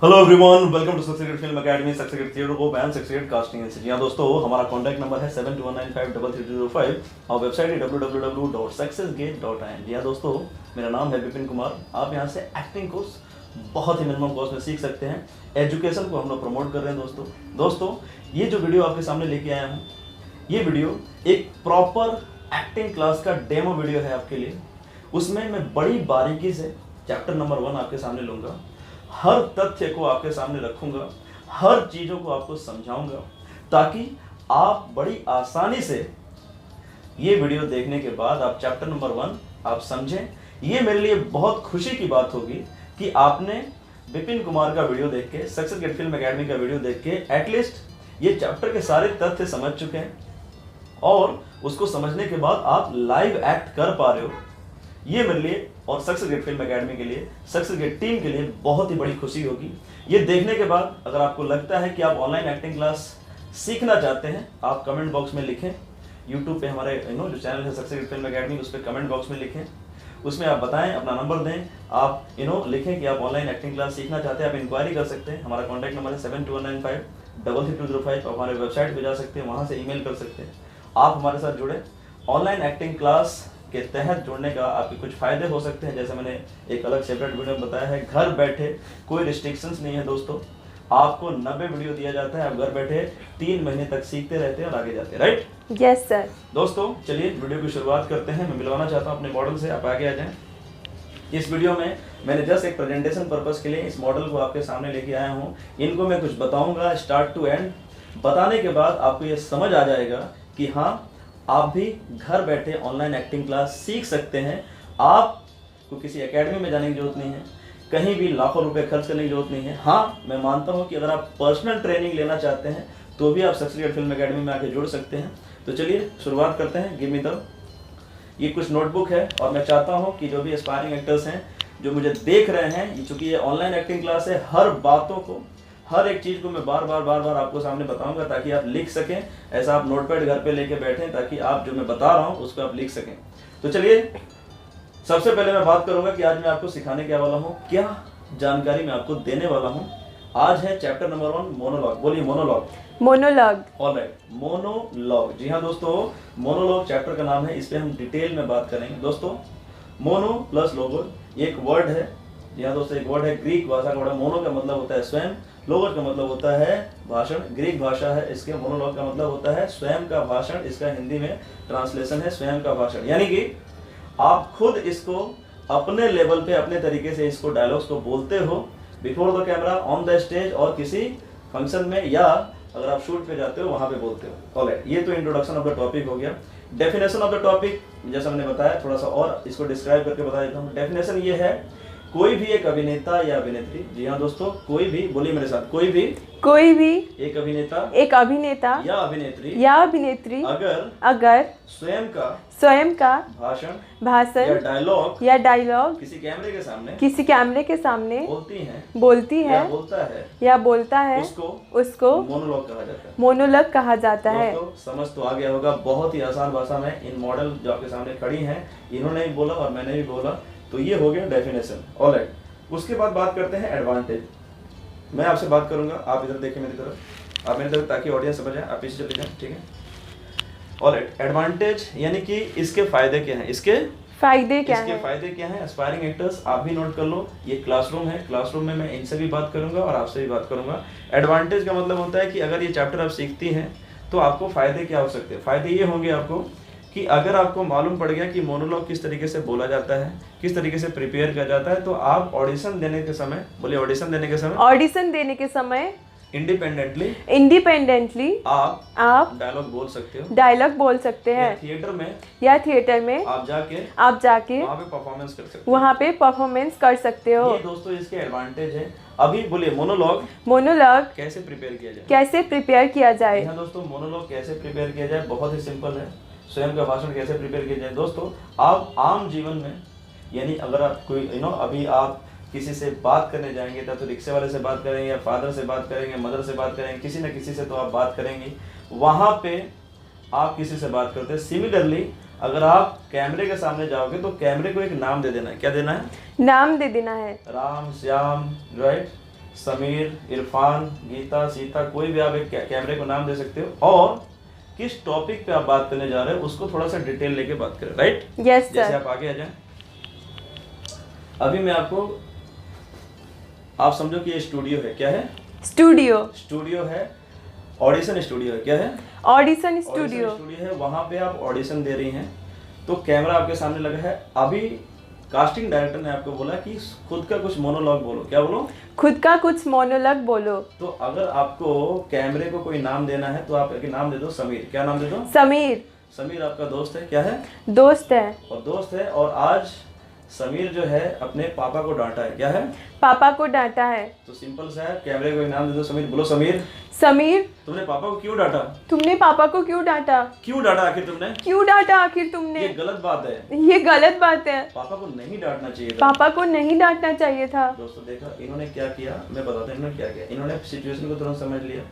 Hello everyone, welcome to success film academy, success theatre group and success casting. जी हाँ दोस्तों, हमारा contact number है 7219533305 और वेबसाइट है www.successgate.in। जी हाँ दोस्तों, मेरा नाम है विपिन कुमार। आप यहाँ से एक्टिंग कोर्स बहुत ही मिनिमम कॉस्ट में सीख सकते हैं। एजुकेशन को हम लोग प्रमोट कर रहे हैं दोस्तों। ये जो वीडियो आपके सामने लेके आया हूँ, ये वीडियो एक प्रॉपर एक्टिंग क्लास का डेमो वीडियो है आपके लिए। उसमें मैं बड़ी बारीकी से चैप्टर नंबर 1 आपके सामने लूँगा, हर तथ्य को आपके सामने रखूंगा, हर चीज़ों को आपको समझाऊंगा, ताकि आप बड़ी आसानी से ये वीडियो देखने के बाद आप चैप्टर नंबर 1 आप समझें। ये मेरे लिए बहुत खुशी की बात होगी कि आपने विपिन कुमार का वीडियो देख के, सक्सेस गेट फिल्म एकेडमी का वीडियो देख के एटलीस्ट ये चैप्टर के सारे तथ्य समझ चुके हैं और उसको समझने के बाद आप लाइव एक्ट कर पा रहे हो। ये मेरे लिए और सक्सेस गेट फिल्म एकेडमी के लिए, सक्सेस गेट टीम के लिए बहुत ही बड़ी खुशी होगी। ये देखने के बाद अगर आपको लगता है कि आप ऑनलाइन एक्टिंग क्लास सीखना चाहते हैं, आप कमेंट बॉक्स में लिखें। यूट्यूब पे हमारे जो चैनल है सक्सेस गेट फिल्म एकेडमी, उस पर कमेंट बॉक्स में लिखें। उसमें आप बताएं, अपना नंबर दें, आप लिखें कि आप ऑनलाइन एक्टिंग क्लास सीखना चाहते हैं। आप इंक्वायरी कर सकते हैं। हमारा कॉन्टैक्ट नंबर है 7219533305। हमारे वेबसाइट पर जा सकते हैं, वहाँ से ईमेल कर सकते हैं। आप हमारे साथ जुड़े। ऑनलाइन एक्टिंग क्लास के तहत जुड़ने का आपके कुछ फायदे हो सकते हैं, जैसे मैंने एक अलग सेपरेट वीडियो में बताया है। घर बैठे कोई रिस्ट्रिक्शंस नहीं है दोस्तों, आपको 90 वीडियो दिया जाता है, आप घर बैठे 3 महीने तक सीखते रहते हैं और आगे जाते हैं। राइट? Yes sir. दोस्तों चलिए वीडियो की शुरुआत करते हैं। मैं मिलवाना चाहता हूँ अपने मॉडल से, आप आगे आ जाएं। इस वीडियो में मैंने जस्ट एक प्रेजेंटेशन पर्पस के लिए इस मॉडल को आपके सामने लेके आया हूँ। इनको मैं कुछ बताऊंगा स्टार्ट टू एंड। बताने के बाद आपको ये समझ आ जाएगा कि हाँ, आप भी घर बैठे ऑनलाइन एक्टिंग क्लास सीख सकते हैं। आपको किसी एकेडमी में जाने की जरूरत नहीं है, कहीं भी लाखों रुपए खर्च करने की जरूरत नहीं है। हाँ, मैं मानता हूँ कि अगर आप पर्सनल ट्रेनिंग लेना चाहते हैं तो भी आप सक्सेस गेट फिल्म एकेडमी में आके जुड़ सकते हैं। तो चलिए शुरुआत करते हैं। गिव मी द, ये कुछ नोटबुक है और मैं चाहता हूँ कि जो भी एस्पायरिंग एक्टर्स हैं जो मुझे देख रहे हैं, चूंकि ये ऑनलाइन एक्टिंग क्लास है, हर बातों को, हर एक चीज को मैं बार बार आपको सामने बताऊंगा ताकि आप लिख सकें। ऐसा आप नोटपैड घर पे लेके बैठें ताकि आप जो मैं बता रहा हूं उसको आप लिख सकें। तो चलिए, सबसे पहले मैं बात करूंगा कि आज मैं आपको सिखाने क्या वाला हूं, क्या जानकारी मैं आपको देने वाला हूं। आज है चैप्टर नंबर 1 मोनोलॉग। बोलिए मोनोलॉग। मोनोलॉग। Alright, monologue. जी हाँ दोस्तों, मोनोलॉग चैप्टर का नाम है। इस पे हम डिटेल में बात करेंगे दोस्तों। मोनो प्लस लोगो ये एक वर्ड है। जी हाँ दोस्तों, एक वर्ड है, ग्रीक भाषा का वर्ड है। मोनो का मतलब होता है स्वयं, लोगोस का मतलब होता है भाषण। ग्रीक भाषा है इसके। मोनोलॉग का मतलब होता है स्वयं का भाषण। इसका हिंदी में ट्रांसलेशन है स्वयं का भाषण, यानी कि आप खुद इसको अपने लेवल पे, अपने तरीके से इसको डायलॉग्स को बोलते हो before the camera, on the stage और किसी फंक्शन में, या अगर आप शूट पे जाते हो वहां पे बोलते हो। ऑलराइट, ये तो इंट्रोडक्शन ऑफ द टॉपिक हो गया। डेफिनेशन ऑफ द टॉपिक जैसा मैंने बताया, थोड़ा सा और इसको डिस्क्राइब करके बता देता हूँ। डेफिनेशन ये है, कोई भी एक अभिनेता या अभिनेत्री, जी हाँ दोस्तों, कोई भी, बोलिए मेरे साथ, कोई भी एक अभिनेता या अभिनेत्री अगर स्वयं का भाषण या डायलॉग किसी कैमरे के सामने बोलती है या बोलता है उसको मोनोलॉग कहा जाता है। दोस्तों समझ तो आ गया होगा, बहुत ही आसान भाषा में इन मॉडल जो आपके सामने खड़ी हैं, इन्होंने भी बोला और मैंने भी बोला, तो ये हो गया डेफिनेशन। ऑलराइट, उसके बाद बात करते हैं एडवांटेज। मैं आपसे बात करूंगा, आप इधर देखिए मेरी तरफ, आप मेरी तरफ, ताकि ऑडियंस समझ जाए। आप पीछे चले जाएं, ठीक है? ऑलराइट, एडवांटेज यानी कि इसके फायदे क्या हैं, इसके फायदे क्या हैं। एस्पायरिंग एक्टर्स आप भी नोट कर लो। ये क्लासरूम है, क्लासरूम में मैं इनसे भी बात करूंगा और आपसे भी बात करूंगा। एडवांटेज का मतलब होता है कि अगर ये चैप्टर आप सीखती हैं तो आपको फायदे क्या हो सकते हैं। फायदे ये होंगे आपको कि अगर आपको मालूम पड़ गया कि मोनोलॉग किस तरीके से बोला जाता है, किस तरीके से प्रिपेयर किया जाता है, तो आप ऑडिशन देने के समय, बोलिए ऑडिशन देने के समय इंडिपेंडेंटली आप डायलॉग बोल सकते हैं। थिएटर में आप जाके वहाँ पे परफॉर्मेंस कर सकते हो। ये दोस्तों इसके एडवांटेज है। अभी बोलिए मोनोलॉग कैसे प्रिपेयर किया जाए। हाँ दोस्तों, मोनोलॉग कैसे प्रिपेयर किया जाए, बहुत ही सिंपल है। स्वयं का भाषण कैसे प्रिपेयर किया जाए दोस्तों, आप आम जीवन में, यानी अगर आप कोई अभी आप किसी से बात करने जाएंगे तो रिक्शे वाले से बात करेंगे, या फादर से बात करेंगे, मदर से बात करेंगे, किसी न किसी से तो आप बात करेंगे। वहाँ पे आप किसी से बात करते हैं। सिमिलरली अगर आप कैमरे के सामने जाओगे तो कैमरे को एक नाम दे देना है। क्या देना है? नाम दे देना है। राम, श्याम, राइट, समीर, इरफान, गीता, सीता, कोई भी आप एक कैमरे को नाम दे सकते हो और किस टॉपिक पे आप बात करने जा रहे हो उसको थोड़ा सा डिटेल लेके बात करें, राइट? Yes sir. जैसे आप आगे आ जाएं, अभी मैं आपको, आप समझो कि ये स्टूडियो है, क्या है? स्टूडियो है, ऑडिशन स्टूडियो है, क्या है? ऑडिशन स्टूडियो है। वहां पे आप ऑडिशन दे रही हैं तो कैमरा आपके सामने लगा है। अभी कास्टिंग डायरेक्टर ने आपको बोला कि खुद का कुछ मोनोलॉग बोलो, क्या बोलो? खुद का कुछ मोनोलॉग बोलो। तो अगर आपको कैमरे को कोई नाम देना है तो आप एक नाम दे दो, समीर। क्या नाम दे दो? समीर। समीर आपका दोस्त है, क्या है? दोस्त है। और दोस्त है, और आज समीर जो है अपने पापा को डांटा है, क्या है? पापा को डांटा है। तो सिंपल सा है, कैमरे को नाम दे दो समीर। बोलो समीर। समीर, तुमने पापा को क्यों डांटा? तुमने पापा को क्यों डांटा? क्यों डांटा आखिर तुमने? क्यों डांटा आखिर तुमने? ये गलत बात है। ये गलत बात है। पापा को नहीं डांटना चाहिए था। पापा को नहीं डांटना चाहिए था। दोस्तों देखा इन्होंने क्या किया, मैं बताता हूँ इन्होंने क्या किया। इन्होंने सिचुएशन को तुरंत समझ लिया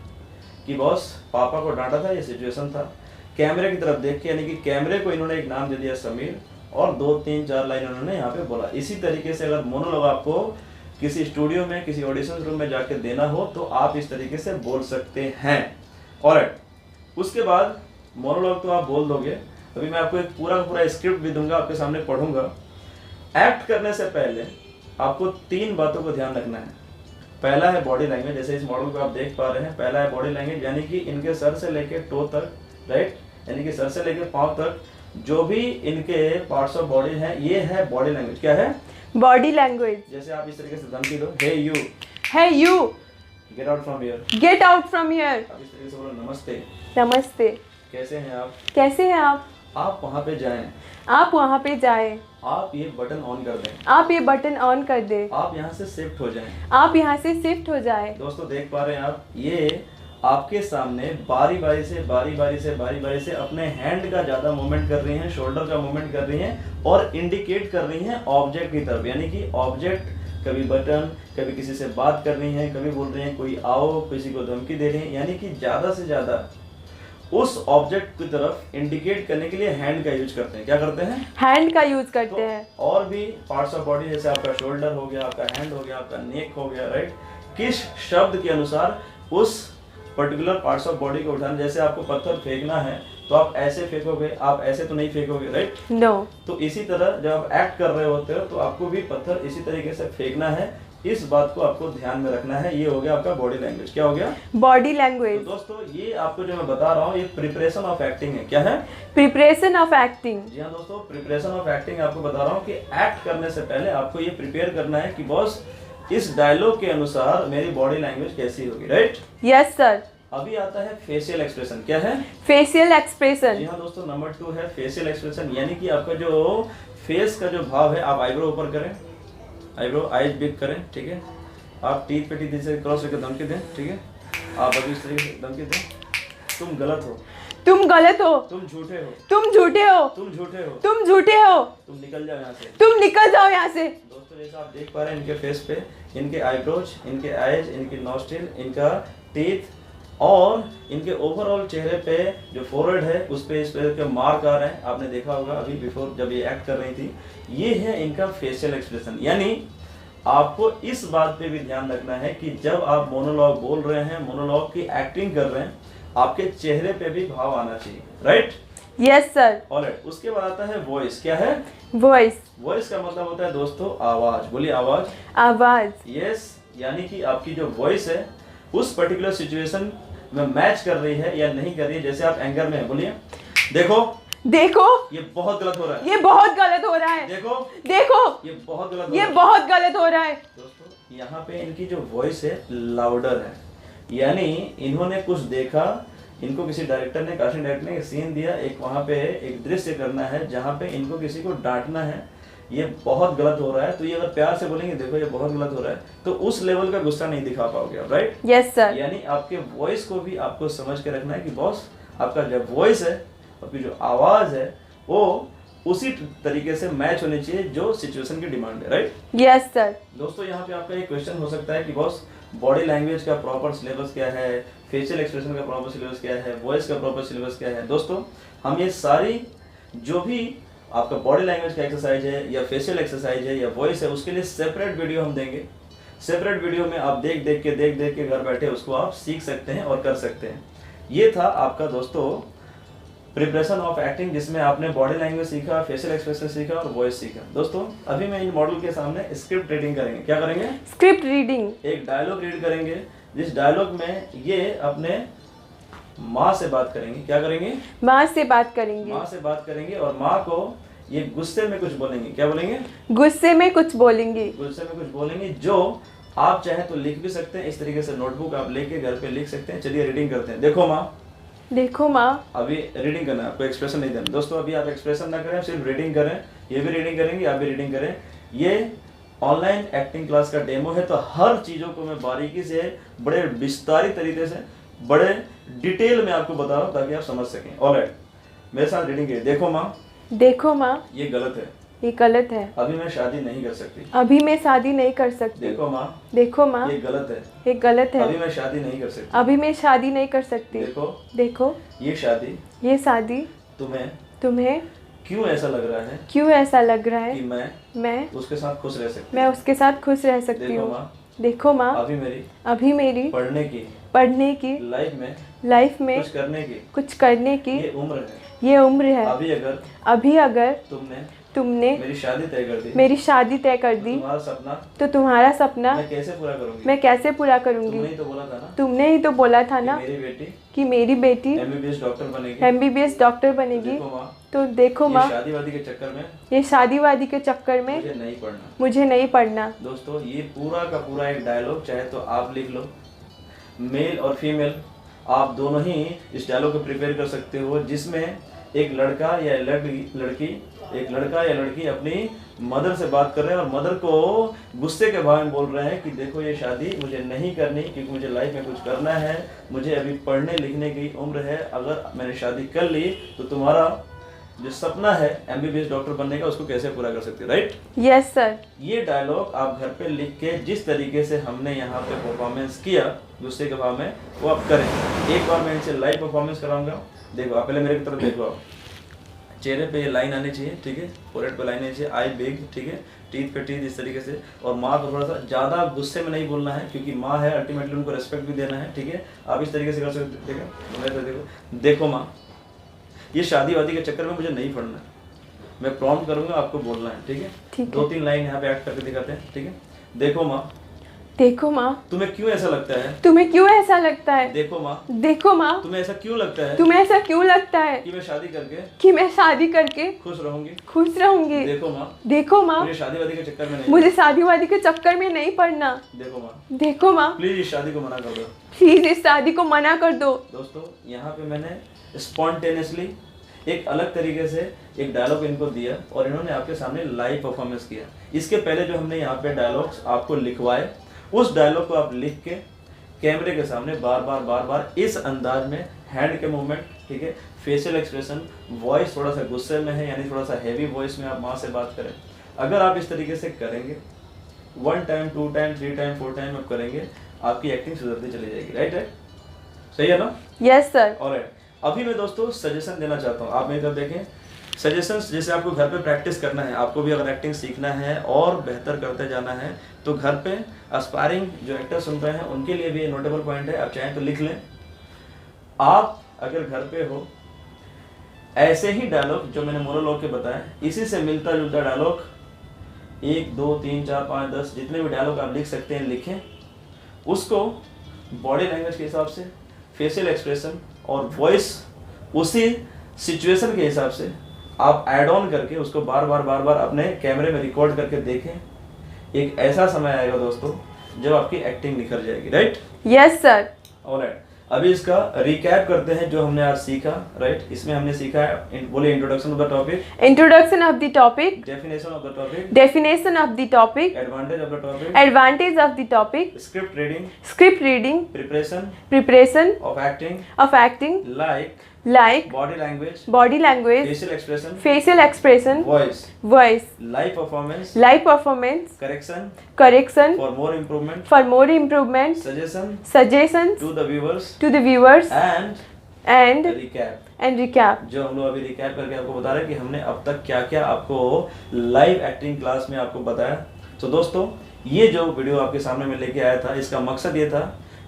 कि बॉस पापा को डांटा था, ये सिचुएशन था। कैमरे की तरफ देख के, यानी कि कैमरे को इन्होंने एक नाम दे दिया समीर, और 2-3-4 लाइन उन्होंने यहाँ पे बोला। इसी तरीके से अगर मोनोलॉग आपको किसी स्टूडियो में, किसी ऑडिशन रूम में जाके देना हो तो आप इस तरीके से बोल सकते हैं। ऑलराइट, उसके बाद मोनोलॉग तो आप बोल दोगे। अभी मैं आपको एक पूरा स्क्रिप्ट भी दूंगा, आपके सामने पढ़ूंगा। एक्ट करने से पहले आपको 3 बातों को ध्यान रखना है। पहला है बॉडी लैंग्वेज, जैसे इस मॉडल को आप देख पा रहे हैं। पहला है बॉडी लैंग्वेज, यानी कि इनके सर से लेके टो तक, राइट, यानी कि सर से लेके पांव तक जो भी इनके पार्ट्स ऑफ बॉडी हैं, ये है बॉडी लैंग्वेज। क्या है? Body language. जैसे आप इस तरीके से धमकी दो, hey you, get out from here, get out from here. आप इस तरीके से बोलो, नमस्ते, नमस्ते, कैसे हैं आप? कैसे हैं आप? आप वहाँ पे जाएं, आप वहाँ पे जाएं, आप ये बटन ऑन कर दें, आप ये बटन ऑन कर दें, आप यहाँ से शिफ्ट हो जाएं, आप यहाँ से शिफ्ट हो जाएं। दोस्तों देख पा रहे हैं आप, ये आपके सामने बारी बारी से अपने हैंड का ज्यादा मूवमेंट कर रही हैं, शोल्डर का मूवमेंट कर रही हैं और इंडिकेट कर रही हैं ऑब्जेक्ट की तरफ। यानी कि ऑब्जेक्ट, कभी बटन, कभी किसी से बात कर रही हैं, कभी बोल रही हैं कोई आओ, किसी को धमकी दे रही हैं। यानी कि ज्यादा से ज्यादा उस ऑब्जेक्ट की तरफ इंडिकेट करने के लिए हैंड का यूज करते हैं। क्या करते हैं? हैंड का यूज करते हैं। और भी पार्ट्स ऑफ बॉडी, जैसे आपका शोल्डर हो गया, आपका हैंड हो गया, आपका नेक हो गया, राइट, किस शब्द के अनुसार उस पर्टिकुलर पार्ट्स ऑफ बॉडी को उठाना। जैसे आपको पत्थर फेंकना है तो आप ऐसे फेंकोगे, आप ऐसे तो नहीं फेंकोगे, राइट? नो। तो इसी तरह जब आप एक्ट कर रहे होते हो तो आपको भी पत्थर इसी तरीके से फेंकना है। इस बात को आपको ध्यान में रखना है। ये हो गया आपका बॉडी लैंग्वेज। क्या हो गया? Body language. तो दोस्तों ये आपको जो मैं बता रहा हूँ, ये प्रिपरेशन ऑफ एक्टिंग है। क्या है? Preparation of acting. जी हाँ दोस्तों, प्रिपरेशन ऑफ एक्टिंग आपको बता रहा हूँ कि एक्ट करने से पहले आपको ये प्रिपेयर करना है कि बॉस इस डायलॉग के अनुसार मेरी बॉडी लैंग्वेज कैसी होगी, राइट? Yes sir. अभी आता है फेशियल एक्सप्रेशन। क्या है? Facial expression. जी हाँ दोस्तों, नंबर 2 है फेशियल एक्सप्रेशन, यानी कि आपका जो फेस का जो भाव है, आप आईब्रो ऊपर करें, आईब्रो आईज बिग करें, ठीक है? आप टीथ पे टीथ से क्रॉस करके धमकी दें, ठीक है? आप अभी इस तरीके से धमकी दें, तुम गलत हो, तुम गलत हो, तुम झूठे हो, तुम झूठे हो, तुम झूठे हो, तुम झूठे हो, तुम निकल जाओ यहाँ से, तुम निकल जाओ यहाँ से। दोस्तों जैसा आप देख पा रहे हैं इनके फेस पे, इनके आईब्रोज, इनके आईज, इनकी नोस्ट्रिल, इनका टीथ और इनके ओवरऑल चेहरे पे जो फोरहेड है उस पे इस पे के मार्क आ रहे हैं। आपने देखा होगा अभी बिफोर जब ये एक्ट कर रही थी। ये है इनका फेशियल एक्सप्रेशन। यानी आपको इस बात पे भी ध्यान रखना है कि जब आप मोनोलॉग बोल रहे हैं, मोनोलॉग की एक्टिंग कर रहे हैं, आपके चेहरे पे भी भाव आना चाहिए, राइट? Yes sir. ऑलराइट, उसके बाद आता है वॉइस। क्या है? वॉइस। वॉइस का मतलब होता है दोस्तों आवाज। बोलिए आवाज। आवाज। यस, यानी कि आपकी जो वॉइस है उस पर्टिकुलर सिचुएशन में मैच कर रही है या नहीं कर रही है। जैसे आप एंगर में हैं, बोलिए देखो, देखो ये बहुत गलत हो रहा है, ये बहुत गलत हो रहा है, देखो देखो ये बहुत गलत, ये बहुत गलत हो रहा है। दोस्तों यहाँ पे इनकी जो वॉइस है लाउडर है, यानी इन्होंने कुछ देखा, इनको किसी डायरेक्टर ने, कास्टिंग डायरेक्टर ने सीन दिया, एक वहाँ पे एक दृश्य करना है जहाँ पे इनको किसी को डांटना है, ये बहुत गलत हो रहा है। तो ये अगर प्यार से बोलेंगे देखो ये बहुत गलत हो रहा है, तो उस लेवल का गुस्सा नहीं दिखा पाओगे आप, राइट? Yes sir. यानी आपके वॉइस को भी आपको समझ के रखना है कि बॉस आपका जो वॉइस है, आपकी जो आवाज है, वो उसी तरीके से मैच होनी चाहिए जो सिचुएशन की डिमांड है, राइट? Yes sir. दोस्तों यहाँ पे आपका एक क्वेश्चन हो सकता है कि बॉस बॉडी लैंग्वेज का प्रॉपर सिलेबस क्या है, फेशियल एक्सप्रेशन का प्रॉपर सिलेबस क्या है, वॉइस का प्रॉपर सिलेबस क्या है। दोस्तों हम ये सारी जो भी आपका बॉडी लैंग्वेज का एक्सरसाइज है या फेशियल एक्सरसाइज है या वॉइस है, उसके लिए सेपरेट वीडियो हम देंगे। सेपरेट वीडियो में आप देख देख के घर बैठे उसको आप सीख सकते हैं और कर सकते हैं। ये था आपका दोस्तों प्रिपरेशन ऑफ एक्टिंग, जिसमें आपने बॉडी लैंग्वेज सीखा, फेशियल एक्सप्रेशन सीखा और वॉइस सीखा। दोस्तों अभी मैं इन मॉडल के सामने स्क्रिप्ट रीडिंग करेंगे। क्या करेंगे? Script reading. एक डायलॉग रीड करेंगे, जिस डायलॉग में ये अपने माँ से बात करेंगे। क्या करेंगे? माँ से बात करेंगे। माँ से बात करेंगे और माँ को ये गुस्से में कुछ बोलेंगे। क्या बोलेंगे? गुस्से में कुछ बोलेंगे। गुस्से में कुछ बोलेंगे, जो आप चाहे तो लिख भी सकते हैं। इस तरीके से नोटबुक आप लेके घर पे लिख सकते हैं। चलिए रीडिंग करते हैं। देखो माँ। देखो माँ। अभी रीडिंग करना है आपको, एक्सप्रेशन नहीं देना। दोस्तों अभी आप एक्सप्रेशन ना करें, सिर्फ रीडिंग करें। ये भी रीडिंग करेंगे, आप भी रीडिंग करें। ये ऑनलाइन एक्टिंग क्लास का डेमो है, तो हर चीज़ों को मैं बारीकी से, बड़े विस्तारित तरीके से, बड़े डिटेल में आपको बता रहा हूँ ताकि आप समझ सकें। ऑलराइट, मेरे साथ रीडिंग करिए। देखो माँ। देखो माँ। ये गलत है। ये गलत है। अभी मैं शादी नहीं कर सकती। अभी मैं शादी नहीं कर सकती। देखो माँ। देखो माँ। ये गलत है। ये गलत है। अभी मैं शादी नहीं कर सकती। अभी मैं शादी नहीं कर सकती। देखो। देखो। ये शादी तुम्हें क्यों ऐसा लग रहा है? क्यों ऐसा लग रहा है कि मैं उसके साथ खुश रह सकती मैं उसके साथ खुश रह सकती हूँ। देखो माँ। अभी मेरी पढ़ने की लाइफ में कुछ करने की ये उम्र है। अभी अगर तुमने मेरी शादी तय कर दी तो तुम्हारा सपना मैं कैसे पूरा करूंगी? तुमने ही तो बोला था ना कि मेरी बेटी MBBS डॉक्टर बनेगी। तो देखो माँ, ये शादीवादी के चक्कर में मुझे नहीं पढ़ना। दोस्तों ये पूरा का पूरा एक डायलॉग चाहे तो आप लिख लो। मेल और फीमेल आप दोनों ही इस डायलॉग को प्रिपेयर कर सकते हो, जिसमें एक लड़का या लड़की अपनी मदर से बात कर रहे हैं और मदर को गुस्से के भाव में बोल रहे हैं कि देखो ये शादी मुझे नहीं करनी, क्योंकि मुझे लाइफ में कुछ करना है, मुझे अभी पढ़ने लिखने की उम्र है। अगर मैंने शादी कर ली तो तुम्हारा जो सपना है MBBS डॉक्टर बनने का, उसको कैसे पूरा कर सकते हो? राइट? Yes sir. ये डायलॉग आप घर पे लिख के जिस तरीके से हमने यहाँ पे परफॉर्मेंस किया गुस्से के भाव में, वो आप करें। एक बार मैं इनसे लाइव परफॉर्मेंस कराऊंगा। देखो आप पहले मेरे की तरफ देखो। आप चेहरे पे ये लाइन आनी चाहिए, ठीक है? फोरहेड पे लाइन आनी चाहिए, आई बिग, ठीक है? टीथ पे टीथ, इस तरीके से। और माँ को थोड़ा सा ज़्यादा गुस्से में नहीं बोलना है, क्योंकि माँ है, अल्टीमेटली उनको रेस्पेक्ट भी देना है, ठीक है? आप इस तरीके से कर सकते हैं। देखो माँ, ये शादी वादी के चक्कर में मुझे नहीं पढ़ना। मैं प्रॉम्प्ट करूंगा, आपको बोलना है, ठीक है? 2-3 लाइन यहाँ पे ऐड करके दिखाते हैं, ठीक है? देखो माँ, तुम्हें क्यों ऐसा लगता है? देखो माँ, तुम्हें ऐसा क्यों लगता है कि मैं शादी करके खुश रहूंगी? देखो माँ, मुझे शादीवादी के चक्कर में नहीं पड़ना। देखो माँ, प्लीज इस शादी को मना कर दो। दोस्तों यहाँ पे मैंने स्पॉन्टेनियसली एक अलग तरीके से एक डायलॉग इनको दिया और इन्होंने आपके सामने लाइव परफॉर्मेंस किया। इसके पहले जो हमने यहाँ पे डायलॉग्स आपको लिखवाए, उस डायलॉग को आप लिख के कैमरे के सामने बार बार इस अंदाज में, हैंड के मूवमेंट, ठीक है, फेशियल एक्सप्रेशन, वॉइस थोड़ा सा गुस्से में है यानी थोड़ा सा हैवी वॉइस में आप माँ से बात करें। अगर आप इस तरीके से करेंगे 1 टाइम 2 टाइम 3 टाइम 4 टाइम आप करेंगे, आपकी एक्टिंग सुधरती चली जाएगी। राइट? सही है ना? Yes sir. ऑलराइट, अभी मैं दोस्तों सजेशन देना चाहता हूँ। आप मेरी तरफ देखें। सजेशंस जैसे आपको घर पे प्रैक्टिस करना है, आपको भी अगर एक्टिंग सीखना है और बेहतर करते जाना है, तो घर पे एस्पायरिंग जो एक्टर सुन रहे हैं उनके लिए भी नोटेबल पॉइंट है, आप चाहें तो लिख लें। आप अगर घर पे हो, ऐसे ही डायलॉग जो मैंने मोनोलॉग के बताए, इसी से मिलता जुलता डायलॉग 1 2 3 4 5 10 जितने भी डायलॉग आप लिख सकते हैं लिखें। उसको बॉडी लैंग्वेज के हिसाब से, फेशियल एक्सप्रेशन और वॉइस उसी सिचुएशन के हिसाब से आप ऐड ऑन करके उसको बार बार अपने कैमरे में रिकॉर्ड करके देखें। एक ऐसा समय आएगा दोस्तों जब आपकी एक्टिंग निखर जाएगी। राइट? Yes sir. ऑलराइट, अभी इसका रिकैप करते हैं जो हमने आज सीखा। राइट? इसमें हमने सीखा है, बोले introduction of the topic, definition of the topic, advantage of the topic, script reading, preparation of acting, like body language, facial expression, voice, live performance, correction, for more improvement, suggestions to the viewers, and recap। जो हम लोग अभी recap करके आपको बता रहे हैं कि हमने अब तक क्या क्या आपको लाइव एक्टिंग क्लास में आपको बताया। तो दोस्तों ये जो वीडियो आपके सामने में लेके आया था, इसका मकसद ये था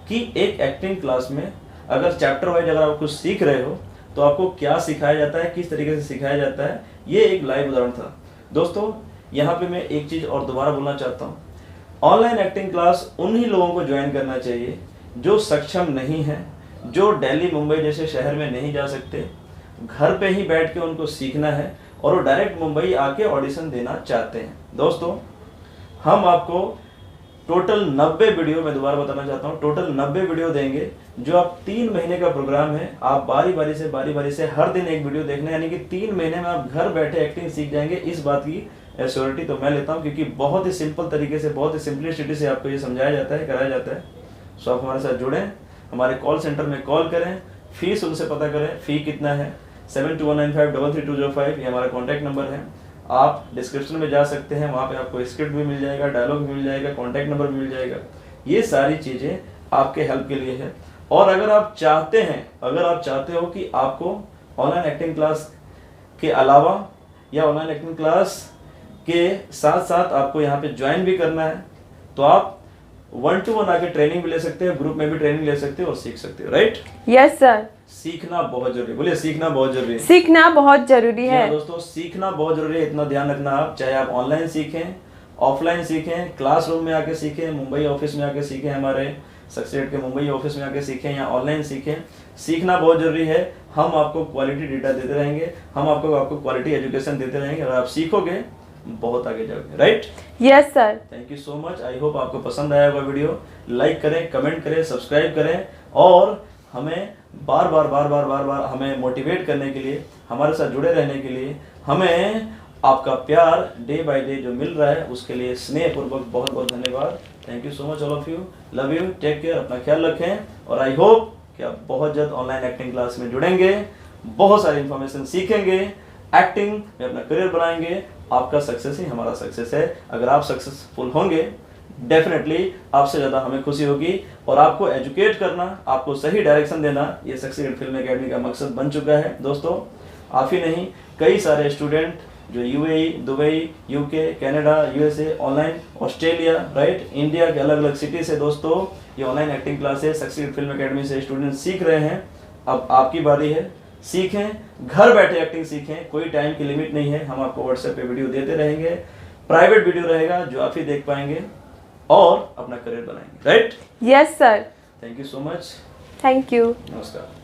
कि एक एक्टिंग क्लास में अगर चैप्टर वाइज अगर आप कुछ सीख रहे हो तो आपको क्या सिखाया जाता है, किस तरीके से सिखाया जाता है, ये एक लाइव उदाहरण था। दोस्तों यहाँ पे मैं एक चीज़ और दोबारा बोलना चाहता हूँ, ऑनलाइन एक्टिंग क्लास उन्हीं लोगों को ज्वाइन करना चाहिए जो सक्षम नहीं है, जो दिल्ली मुंबई जैसे शहर में नहीं जा सकते, घर पे ही बैठ के उनको सीखना है और वो डायरेक्ट मुंबई आके ऑडिशन देना चाहते हैं। दोस्तों हम आपको टोटल 90 वीडियो, मैं दोबारा बताना चाहता हूँ, टोटल 90 वीडियो देंगे जो आप 3 महीने का प्रोग्राम है। आप बारी बारी से हर दिन एक वीडियो देखना है, यानी कि 3 महीने में आप घर बैठे एक्टिंग सीख जाएंगे। इस बात की एश्योरिटी तो मैं लेता हूँ, क्योंकि बहुत ही सिंपल तरीके से, बहुत ही सिंपलिसिटी से आपको ये समझाया जाता है, कराया जाता है। सो आप हमारे साथ जुड़ें, हमारे कॉल सेंटर में कॉल करें, फीस उनसे पता करें, फ़ी कितना है। 7219533205 ये हमारा कॉन्टैक्ट नंबर है। आप डिस्क्रिप्शन में जा सकते हैं, वहाँ पे आपको स्क्रिप्ट भी मिल जाएगा, डायलॉग भी मिल जाएगा, कॉन्टैक्ट नंबर भी मिल जाएगा। ये सारी चीज़ें आपके हेल्प के लिए है। और अगर आप चाहते हैं, अगर आप चाहते हो कि आपको ऑनलाइन एक्टिंग क्लास के अलावा या ऑनलाइन एक्टिंग क्लास के साथ साथ आपको यहाँ पे ज्वाइन भी करना है, तो आप 1-to-1 आके ट्रेनिंग भी ले सकते हैं, ग्रुप में भी ट्रेनिंग ले सकते हो और सीख सकते हो। राइट? Yes sir. सीखना बहुत जरूरी है, बोलिए सीखना बहुत जरूरी है। सीखना बहुत जरूरी है दोस्तों, सीखना बहुत जरूरी है, इतना ध्यान रखना आप, चाहे आप ऑनलाइन सीखें, ऑफलाइन सीखें, क्लासरूम में आके सीखें, मुंबई ऑफिस में आके सीखें, हमारे सक्सेस के मुंबई ऑफिस में आके सीखें या ऑनलाइन सीखें, सीखना बहुत जरूरी है। हम आपको क्वालिटी डेटा देते रहेंगे, हम आपको क्वालिटी एजुकेशन देते रहेंगे। अगर आप सीखोगे बहुत आगे जाओगे। Right? Yes sir. Thank you so much. I hope आपको पसंद आया होगा वीडियो। लाइक करें, कमेंट करें, सब्सक्राइब करें और हमें बार बार हमें मोटिवेट करने के लिए, हमारे साथ जुड़े रहने के लिए, हमें आपका प्यार डे बाय डे जो मिल रहा है उसके लिए स्नेहपूर्वक बहुत बहुत धन्यवाद। Thank you so much all of you. Love you, take care, अपना ख्याल रखें और आई होप कि आप बहुत जल्द ऑनलाइन एक्टिंग क्लास में जुड़ेंगे, बहुत सारी इंफॉर्मेशन सीखेंगे, एक्टिंग में अपना करियर बनाएंगे। आपका सक्सेस ही हमारा सक्सेस है। अगर आप सक्सेसफुल होंगे, डेफिनेटली आपसे ज़्यादा हमें खुशी होगी। और आपको एजुकेट करना, आपको सही डायरेक्शन देना, ये सक्सेस फिल्म एकेडमी का मकसद बन चुका है। दोस्तों आप ही नहीं, कई सारे स्टूडेंट जो UAE, Dubai, UK, Canada, USA, online, Australia, right, India के अलग अलग सिटी से दोस्तों ये online acting classes success film academy से स्टूडेंट सीख रहे हैं। अब आपकी बारी है, सीखें, घर बैठे एक्टिंग सीखें, कोई टाइम की लिमिट नहीं है। हम आपको व्हाट्सएप पे वीडियो देते रहेंगे, प्राइवेट वीडियो रहेगा जो आप ही देख पाएंगे और अपना करियर बनाएंगे। Right? Yes sir. Thank you so much. Thank you. नमस्कार।